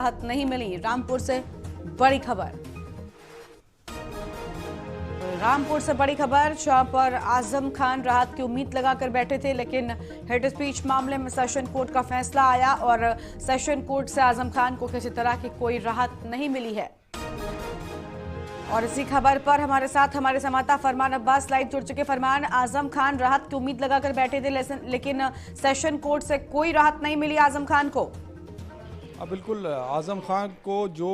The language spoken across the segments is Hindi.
राहत नहीं मिली। रामपुर से बड़ी खबर। रामपुर से बड़ी खबर, जहां पर आजम खान राहत की उम्मीद लगाकर बैठे थे, लेकिन हेट स्पीच मामले में सेशन कोर्ट का फैसला आया और सेशन कोर्ट से आजम खान को किसी तरह की कोई राहत नहीं मिली है। और इसी खबर पर हमारे साथ हमारे संवाददाता फरमान अब्बास लाइव जुड़ चुके। फरमान, आजम खान राहत की उम्मीद लगाकर बैठे थे, लेकिन सेशन कोर्ट से कोई राहत नहीं मिली आजम खान को। बिल्कुल, आजम खान को जो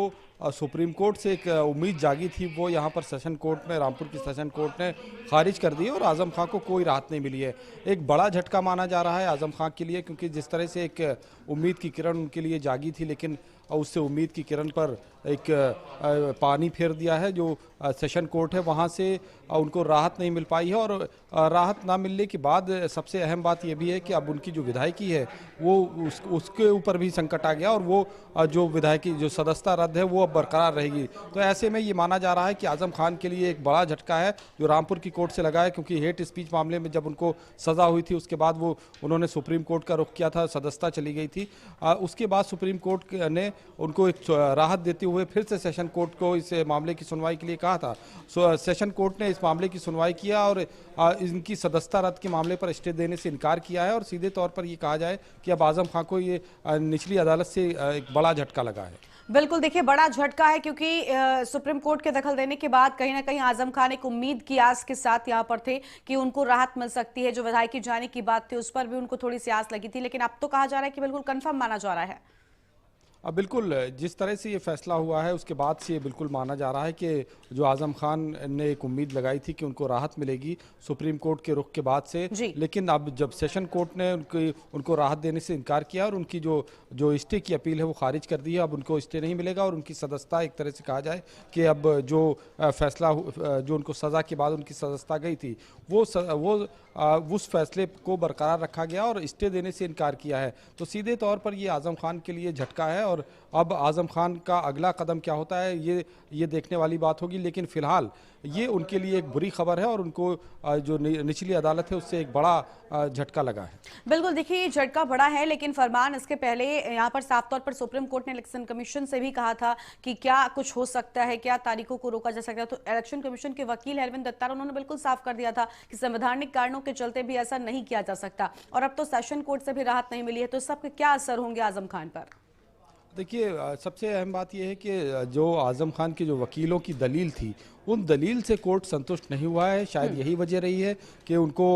सुप्रीम कोर्ट से एक उम्मीद जागी थी वो यहाँ पर सेशन कोर्ट में, रामपुर की सेशन कोर्ट ने खारिज कर दी और आजम खान को कोई राहत नहीं मिली है। एक बड़ा झटका माना जा रहा है आजम खान के लिए, क्योंकि जिस तरह से एक उम्मीद की किरण उनके लिए जागी थी, लेकिन उससे उम्मीद की किरण पर एक पानी फेर दिया है। जो सेशन कोर्ट है वहाँ से उनको राहत नहीं मिल पाई है और राहत ना मिलने के बाद सबसे अहम बात यह भी है कि अब उनकी जो विधायकी है वो उसके ऊपर भी संकट आ गया और वो जो विधायकी जो सदस्यता रद्द है वो अब बरकरार रहेगी। तो ऐसे में ये माना जा रहा है कि आजम खान के लिए एक बड़ा झटका है जो रामपुर की कोर्ट से लगा है, क्योंकि हेट स्पीच मामले में जब उनको सज़ा हुई थी उसके बाद वो उन्होंने सुप्रीम कोर्ट का रुख किया था, सदस्यता चली गई थी। उसके बाद सुप्रीम कोर्ट ने उनको एक राहत देते हुए फिर से सेशन कोर्ट को इस मामले की सुनवाई के लिए कहा था। सेशन कोर्ट ने इस मामले की सुनवाई किया और इनकी सदस्यता रद्द के मामले पर स्टे देने से इनकार किया है और सीधे तौर पर ये कहा जाए कि अब आजम खान को ये निचली अदालत से एक बड़ा झटका लगा है। बिल्कुल, देखिए बड़ा झटका है, क्योंकि सुप्रीम कोर्ट के दखल देने के बाद कहीं ना कहीं आजम खान एक उम्मीद की आस के साथ यहां पर थे कि उनको राहत मिल सकती है। जो विधायकी जाने की बात थी उस पर भी उनको थोड़ी सी आस लगी थी, लेकिन अब तो कहा जा रहा है कि बिल्कुल कंफर्म माना जा रहा है। बिल्कुल, जिस तरह से ये फैसला हुआ है उसके बाद से ये बिल्कुल माना जा रहा है कि जो आजम खान ने एक उम्मीद लगाई थी कि उनको राहत मिलेगी सुप्रीम कोर्ट के रुख के बाद से, लेकिन अब जब सेशन कोर्ट ने उनको राहत देने से इनकार किया और उनकी जो स्टे की अपील है वो खारिज कर दी है, अब उनको स्टे नहीं मिलेगा और उनकी सदस्यता एक तरह से कहा जाए कि अब जो फैसला जो उनको सज़ा के बाद उनकी सदस्यता गई थी वो उस फैसले को बरकरार रखा गया और स्टे देने से इनकार किया है। तो सीधे तौर पर ये आजम खान के लिए झटका है और अब आजम खान का अगला कदम क्या होता है ये देखने वाली बात होगी, लेकिन फिलहाल ये उनके लिए एक बुरी खबर है और उनको जो निचली अदालत है उससे एक बड़ा झटका लगा है। बिल्कुल, देखिए ये झटका बड़ा है, लेकिन फरमान इसके पहले यहाँ पर साफ तौर पर सुप्रीम कोर्ट ने इलेक्शन कमीशन से भी कहा था कि क्या कुछ हो सकता है, क्या तारीखों को रोका जा सकता है। तो इलेक्शन कमीशन के वकील अरविंद दत्तार उन्होंने बिल्कुल साफ कर दिया था कि संवैधानिक कारणों के चलते भी ऐसा नहीं किया जा सकता और अब तो सेशन कोर्ट से भी राहत नहीं मिली है। तो सबके क्या असर होंगे आजम खान पर? देखिए, सबसे अहम बात यह है कि जो आजम खान के जो वकीलों की दलील थी उन दलील से कोर्ट संतुष्ट नहीं हुआ है। शायद यही वजह रही है कि उनको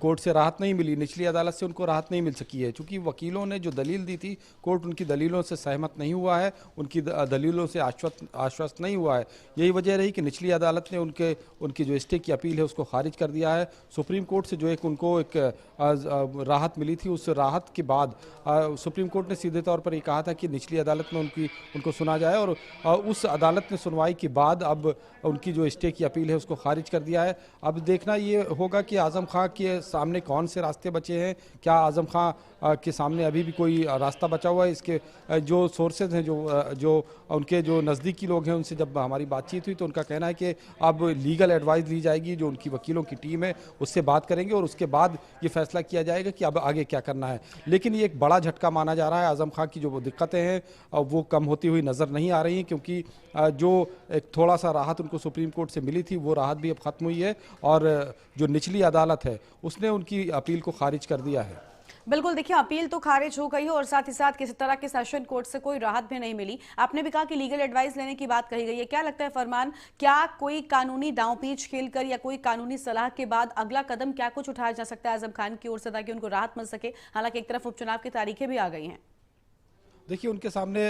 कोर्ट से राहत नहीं मिली, निचली अदालत से उनको राहत नहीं मिल सकी है, क्योंकि वकीलों ने जो दलील दी थी कोर्ट उनकी दलीलों से सहमत नहीं हुआ है, उनकी दलीलों से आश्वस्त नहीं हुआ है। यही वजह रही कि निचली अदालत ने उनकी जो स्टे की अपील है उसको खारिज कर दिया है। सुप्रीम कोर्ट से जो उनको एक राहत मिली थी उस राहत के बाद सुप्रीम कोर्ट ने सीधे तौर पर ये कहा था कि निचली अदालत में उनको सुना जाए और उस अदालत ने सुनवाई के बाद अब उनकी जो स्टे की अपील है उसको खारिज कर दिया है। अब देखना ये होगा कि आजम खान के सामने कौन से रास्ते बचे हैं, क्या आजम खान के सामने अभी भी कोई रास्ता बचा हुआ है। इसके जो सोर्सेज हैं, जो उनके जो नज़दीकी लोग हैं, उनसे जब हमारी बातचीत हुई तो उनका कहना है कि अब लीगल एडवाइस ली जाएगी, जो उनकी वकीलों की टीम है उससे बात करेंगे और उसके बाद ये फैसला किया जाएगा कि अब आगे क्या करना है। लेकिन ये एक बड़ा झटका माना जा रहा है। आजम खान की जो दिक्कतें हैं वो कम होती हुई नज़र नहीं आ रही हैं, क्योंकि जो एक थोड़ा सा राहत उनको सुप्रीम कोर्ट से मिली थी वो राहत भी अब ख़त्म हुई है और जो निचली अदालत है उसने उनकी अपील को खारिज कर दिया है। बिल्कुल, देखिए अपील तो खारिज हो गई है और साथ ही साथ किसी तरह के सेशन कोर्ट से कोई राहत भी नहीं मिली। आपने भी कहा कि लीगल एडवाइस लेने की बात कही गई है। क्या लगता है फरमान, क्या कोई कानूनी दांवपेच खेलकर या कोई कानूनी सलाह के बाद अगला कदम क्या कुछ उठाया जा सकता है आजम खान की ओर से ताकि उनको राहत मिल सके? हालांकि एक तरफ उपचुनाव की तारीखें भी आ गई हैं। देखिए, उनके सामने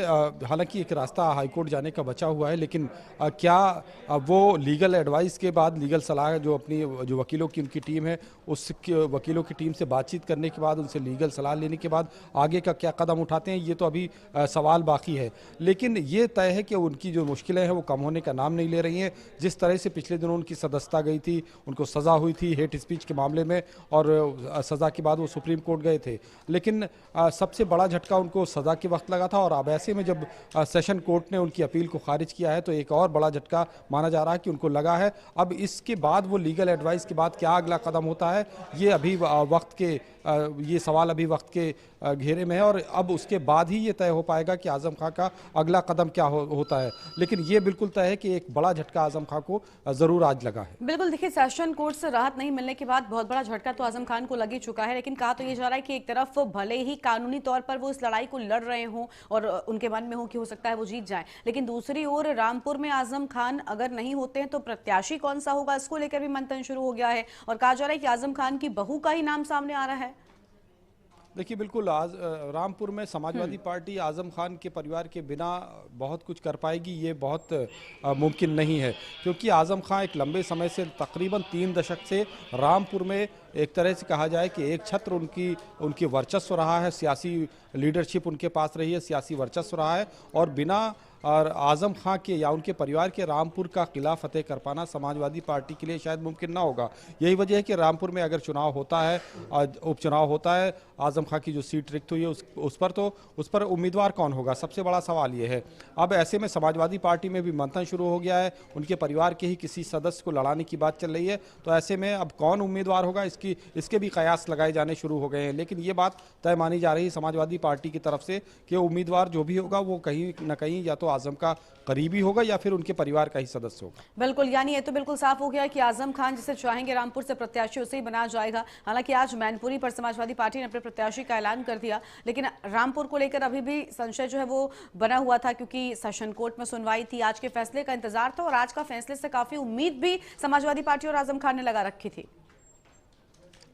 हालांकि एक रास्ता हाईकोर्ट जाने का बचा हुआ है, लेकिन क्या वो लीगल एडवाइस के बाद, लीगल सलाह जो अपनी जो वकीलों की उनकी टीम है उस वकीलों की टीम से बातचीत करने के बाद, उनसे लीगल सलाह लेने के बाद आगे का क्या कदम उठाते हैं, ये तो अभी सवाल बाकी है। लेकिन ये तय है कि उनकी जो मुश्किलें हैं वो कम होने का नाम नहीं ले रही हैं। जिस तरह से पिछले दिनों उनकी सदस्यता गई थी, उनको सज़ा हुई थी हेट स्पीच के मामले में और सज़ा के बाद वो सुप्रीम कोर्ट गए थे, लेकिन सबसे बड़ा झटका उनको सज़ा के वक्त वक्त लगा था, और अब ऐसे में जब सेशन कोर्ट ने उनकी अपील को खारिज किया है तो एक और बड़ा झटका माना जा रहा है कि उनको लगा है। अब इसके बाद वो लीगल एडवाइस के बाद क्या अगला कदम होता है, ये अभी वक्त के ये सवाल अभी वक्त के घेरे में है, और अब उसके बाद ही ये तय हो पाएगा कि आजम खां का अगला कदम क्या होता है। लेकिन ये बिल्कुल तय है कि एक बड़ा झटका आजम खां को ज़रूर आज लगा है। बिल्कुल, देखिए सेशन कोर्ट से राहत नहीं मिलने के बाद बहुत बड़ा झटका तो आजम खान को लग ही चुका है, लेकिन कहा तो ये जा रहा है कि एक तरफ भले ही कानूनी तौर पर वो इस लड़ाई को लड़ रहे हों और उनके मन में हो कि हो सकता है वो जीत जाए, लेकिन दूसरी ओर रामपुर में आजम खान अगर नहीं होते हैं तो प्रत्याशी कौन सा होगा, इसको लेकर भी मंथन शुरू हो गया है और कहा जा रहा है कि आजम खान की बहू का ही नाम सामने आ रहा है। देखिए, बिल्कुल आज रामपुर में समाजवादी पार्टी आजम खान के परिवार के बिना बहुत कुछ कर पाएगी, ये बहुत मुमकिन नहीं है, क्योंकि आजम खान एक लंबे समय से तकरीबन 3 दशक से रामपुर में एक तरह से कहा जाए कि एक छत्र उनकी वर्चस्व रहा है, सियासी लीडरशिप उनके पास रही है, सियासी वर्चस्व रहा है, और बिना और आजम खां के या उनके परिवार के रामपुर का किला फतेह कर पाना समाजवादी पार्टी के लिए शायद मुमकिन ना होगा। यही वजह है कि रामपुर में अगर चुनाव होता है, उपचुनाव होता है, आजम खां की जो सीट रिक्त हुई है उस पर उम्मीदवार कौन होगा, सबसे बड़ा सवाल ये है। अब ऐसे में समाजवादी पार्टी में भी मंथन शुरू हो गया है, उनके परिवार के ही किसी सदस्य को लड़ाने की बात चल रही है, तो ऐसे में अब कौन उम्मीदवार होगा इसके भी कयास लगाए जाने शुरू हो गए हैं। लेकिन ये बात तय मानी जा रही है समाजवादी पार्टी की तरफ से कि उम्मीदवार जो भी होगा वो कहीं ना कहीं या तो आजम का करीबी होगा या फिर उनके परिवार का ही सदस्य होगा। बिल्कुल, यानी ये तो बिल्कुल साफ हो गया कि आजम खान जिसे चाहेंगे रामपुर से प्रत्याशी उसे ही बनाया जाएगा। हालांकि आज मैनपुरी पर समाजवादी पार्टी ने अपने प्रत्याशी का ऐलान कर दिया, लेकिन रामपुर को लेकर अभी भी संशय जो है वो बना हुआ था, क्योंकि सेशन कोर्ट में सुनवाई थी, आज के फैसले का इंतजार था और आज का फैसले से काफी उम्मीद भी समाजवादी पार्टी और आजम खान ने लगा रखी थी।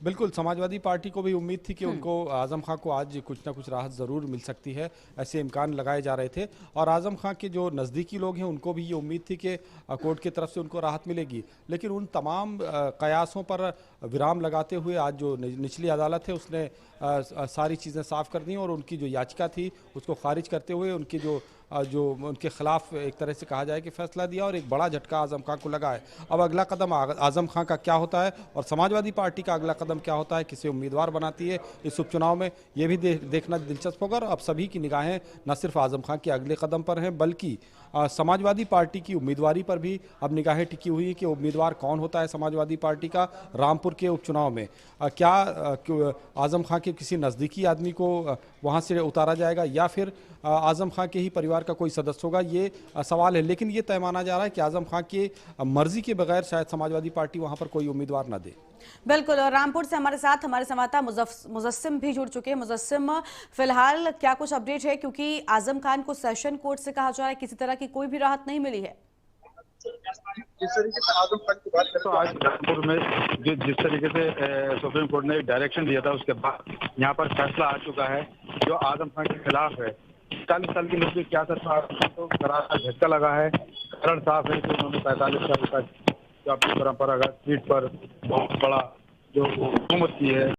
बिल्कुल, समाजवादी पार्टी को भी उम्मीद थी कि उनको आजम खां को आज कुछ ना कुछ राहत ज़रूर मिल सकती है, ऐसे इम्कान लगाए जा रहे थे, और आजम खां के जो नज़दीकी लोग हैं उनको भी ये उम्मीद थी कि कोर्ट की तरफ से उनको राहत मिलेगी। लेकिन उन तमाम कयासों पर विराम लगाते हुए आज जो निचली अदालत है उसने सारी चीज़ें साफ़ कर दी और उनकी जो याचिका थी उसको खारिज करते हुए उनकी जो उनके खिलाफ एक तरह से कहा जाए कि फैसला दिया, और एक बड़ा झटका आजम खां को लगा है। अब अगला कदम आजम खां का क्या होता है और समाजवादी पार्टी का अगला कदम क्या होता है, किसे उम्मीदवार बनाती है इस उपचुनाव में, ये भी देखना दिलचस्प होगा। और अब सभी की निगाहें न सिर्फ आजम खां के अगले कदम पर हैं बल्कि समाजवादी पार्टी की उम्मीदवारी पर भी अब निगाहें टिकी हुई है कि उम्मीदवार कौन होता है समाजवादी पार्टी का रामपुर के उपचुनाव में। क्या आजम खां के किसी नज़दीकी आदमी को वहाँ से उतारा जाएगा या फिर आजम खां के ही परिवार का कोई सदस्य होगा, ये सवाल है। लेकिन ये तय माना जा रहा है कि आजम खां की मर्जी के बगैर शायद समाजवादी पार्टी वहाँ पर कोई उम्मीदवार न दे। बिल्कुल, और रामपुर से हमारे साथ हमारे संवाददाता मुजस्सिम भी जुड़ चुके हैं। मुजस्सिम, फिलहाल क्या कुछ अपडेट है, क्योंकि आजम खान को सेशन कोर्ट से कहा जा रहा है किसी तरह की कोई भी राहत नहीं मिली है। जिस तरीके से आजम खान की बात करें तो आज रामपुर में जिस तरीके से सुप्रीम कोर्ट ने डायरेक्शन दिया था उसके बाद यहाँ पर फैसला आ चुका है जो आजम खान के खिलाफ है। 40 साल की लड़की क्या था तो करारा झटका लगा है, कारण साफ है कि उन्होंने 45 साल का जो अपनी परंपरागत सीट पर बहुत बड़ा जो हुकूमत की है